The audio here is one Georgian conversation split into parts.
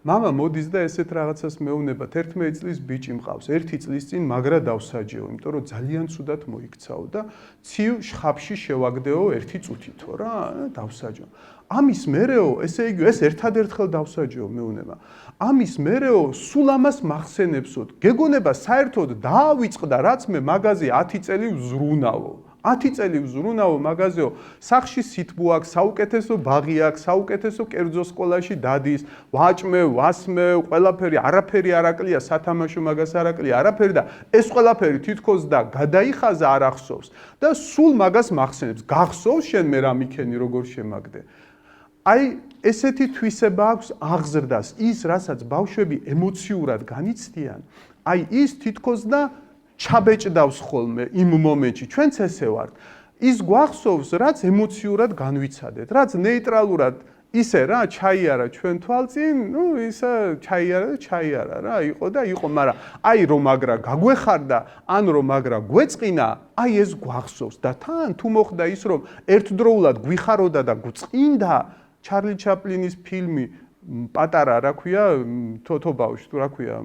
მამა მოდის და ესეთ რაღაცას მეუბნება 11 წლის ბიჭი მყავს 1 წლის წინ მაგრა დავსაჯეო იმიტომ რომ ძალიან ცუდად მოიქცაო და ცივ შხაპში შევაგდეო 1 წუთითო რა დავსაჯო ამის მერეო ესე იგი ეს ერთადერთხელ დავსაჯეო მეუბნება ამის მერეო სულ ამას მახსენებსო გეგონება საერთოდ დაავიწყდა რაც მე მაღაზი 10 წელი ვზრუნავო 10 წელი ვზრუნავო მაღაზიო სახში სითბო აქვს საუკეთესო ბაღი აქვს საუკეთესო კერძო სკოლაში დადის ვაჭმევ ვასმევ ყველაფერი არაფერი არ აკლია სათამაშო მაგას არ აკლია არაფერი და ეს ყველაფერი თითქოს და გადაიხაზა არ ახსოვს და სულ მაგას მახსენებს გახსოვს შენ მე რა მიქენი როგორ შემაგდე აი ესეთი თვისება აქვს აღზრდას ის რასაც ბავშვები ემოციურად განიცდიან აი ის თითქოს და ჩაბეჭდავს ხოლმე იმ მომენტში ჩვენც ესე ვართ ის გვახსოვს რაც ემოციურად განვიცადეთ რაც ნეიტრალურად ისე რა ჩაიარა ჩვენ თვალწინ ნუ ისა ჩაიარა რა იყო და იყო მაგრამ აი რომ მაგრა გაგვეხარდა ან რომ მაგრა გვეწყინა აი ეს გვახსოვს და თან თუ მოხდა ის რომ ერთდროულად გვიხაროდა და გვწყინდა ჩარლი ჩაპლინის ფილმი პატარა რა ქვია თოთო ბავშვი თუ რა ქვია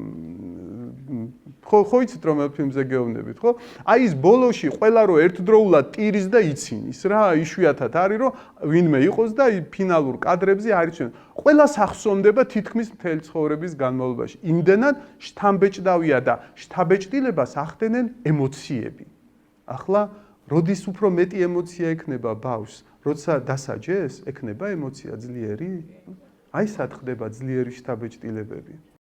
ხო იცით რომელ ფილმზე გეუბნებით ხო აი ის ბოლოში ყველა რო ერთდროულად ტირის და იცინის რა იშვიათად არის რომ ვინმე იყოს და ფინალურ კადრებზე არჩენ ყველას ახსოვდება თითქმის მთელი ცხოვრების განმავლობაში იმდენად შთამბეჭდავია და შთაბეჭდილებას ახდენენ ემოციები ახლა როდის უფრო მეტი ემოცია ექნება ბავშვს როცა დასაჯეს ექნება ემოცია ძლიერი აი სად ხდება ძლიერი შთაბეჭდილებები